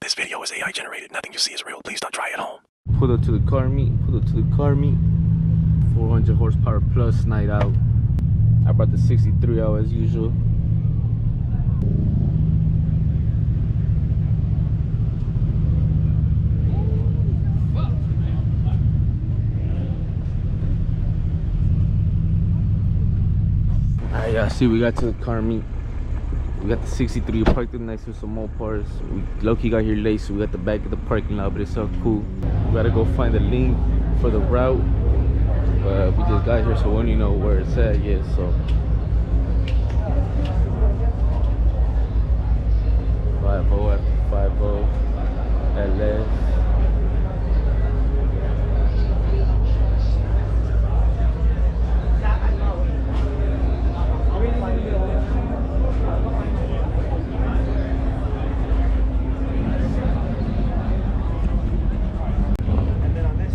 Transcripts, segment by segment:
This video is AI generated. Nothing you see is real. Please don't try at home. Pull up to the car meet. 400 horsepower plus night out. I brought the 63 out as usual. Alright, y'all see we got to the car meet. We got the 63 parked up next to some more parts. We low-key got here late, so we got the back of the parking lot, but it's all cool. We gotta go find the link for the route. But we just got here, so we don't even know where it's at yet, so. 5-0 after 5-0. LS.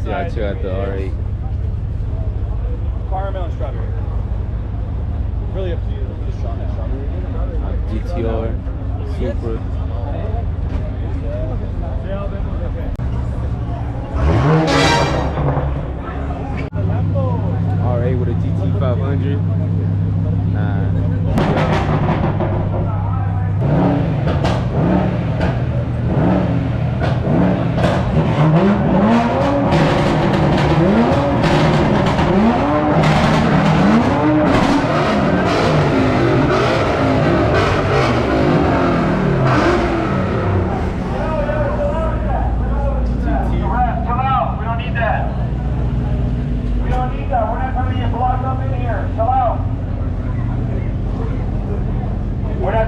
Yeah, I check out the R8. Caramel and strawberry. Really up to you. GTR, Supra. R8 with a GT 500. Nah.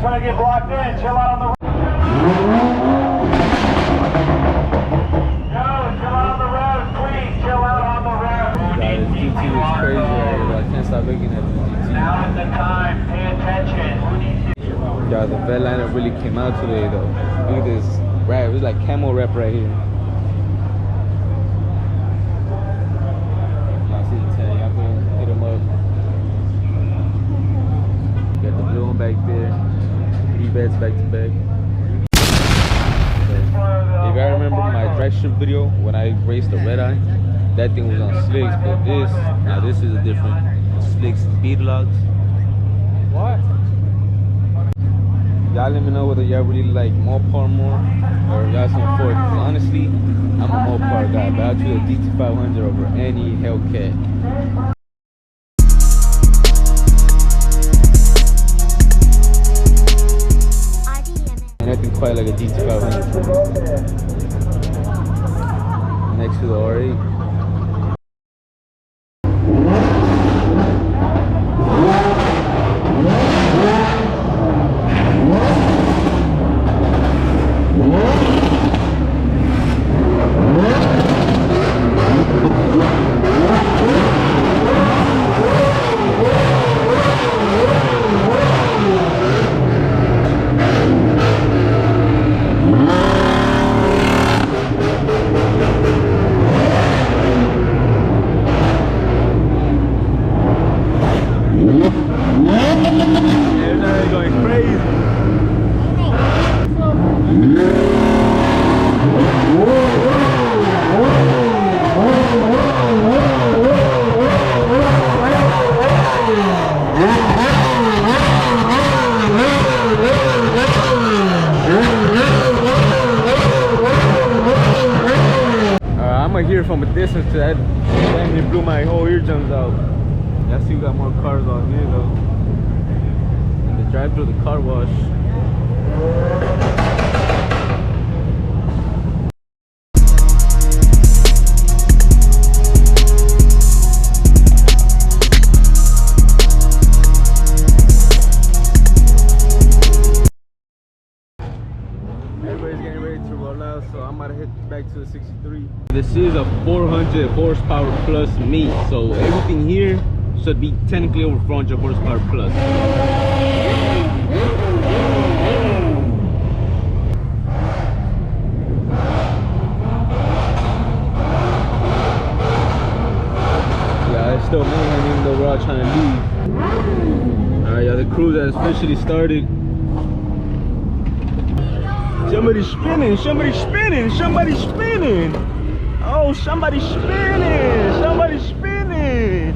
Trying to get blocked in, chill out on the road. No, chill out on the road, please, chill out on the road. Yeah, this GT is crazy right here. I can't stop looking at the GT. Now is the time, pay attention. Yeah, the vet liner really came out today though. Look at this wrap, it's like camo wrap right here. I see the tag, y'all go hit him up. Got the blue one back there. 3 beds back to back. If I remember my drag strip video when I raced the red eye, that thing was on slicks, but this is a different slicks speed logs. What? Y'all let me know whether y'all really like Mopar more or y'all some Ford. Cause honestly, I'm a Mopar guy, but I'll choose a GT500 over any Hellcat. Nothing quite like a GT500. Next to the R8. From a distance to that, damn, it blew my whole eardrums out. Y'all see we got more cars out here though. And the drive through the car wash. Everybody's getting ready to roll out, so I'm about to head back to the 63. This is a 400 horsepower plus meet, so everything here should be technically over 400 horsepower plus. Yeah, it's still mayhem even though we're all trying to leave. Alright, yeah, the cruise has officially started. Jump somebody's spinning, somebody's spinning, somebody's spinning. Oh, somebody's spinning, somebody's spinning.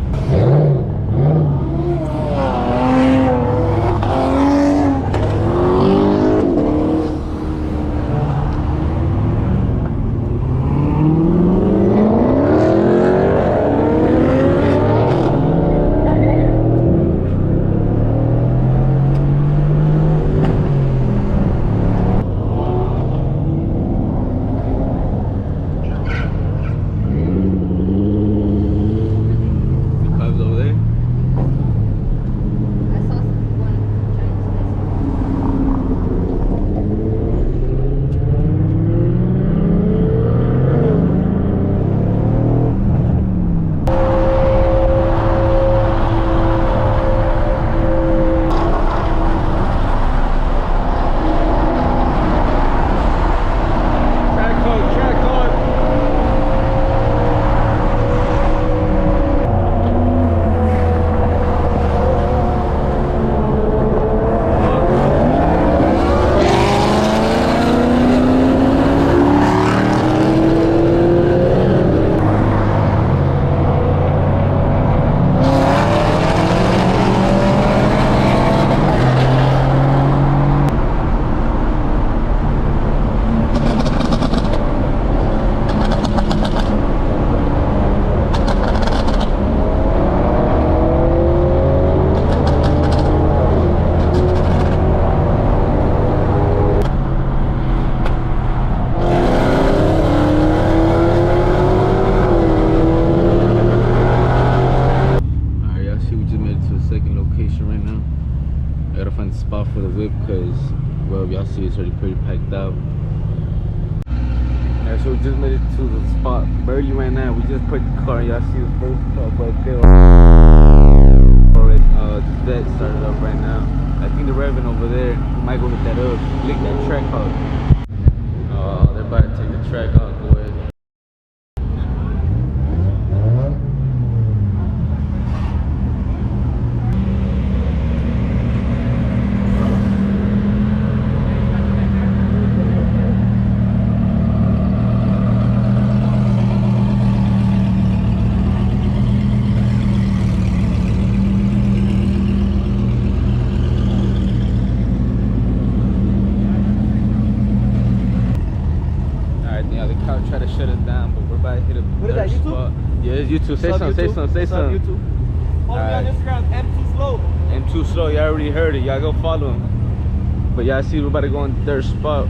Spot for the whip because, well, y'all see it's already pretty packed out. Yeah, so we just made it to the spot barely right now. We just put the car. Y'all see the first spot right there. Already, the deck started up right now. I think the Revan over there, we might go hit that up, lick that track out. Oh, they're about to take the track out. Go ahead. Try to shut it down, but we're about to hit a What is that, YouTube? spot. Yeah, it's YouTube. Say something, say something, say something. YouTube. Follow me on Instagram, M2 Slow. M2 Slow, y'all already heard it. Y'all go follow him. But y'all see, we're about to go on their spot.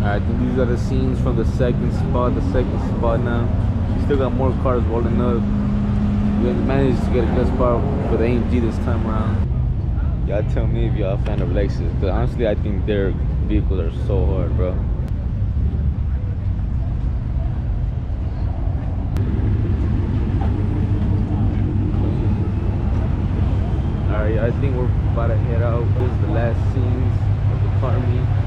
Alright, these are the scenes from the second spot now. We still got more cars rolling up. We managed to get a good spot for the AMG this time around. Y'all tell me if y'all a fan of Lexus, because honestly I think their vehicles are so hard, bro. Alright, I think we're about to head out. This is the last scenes of the car meet.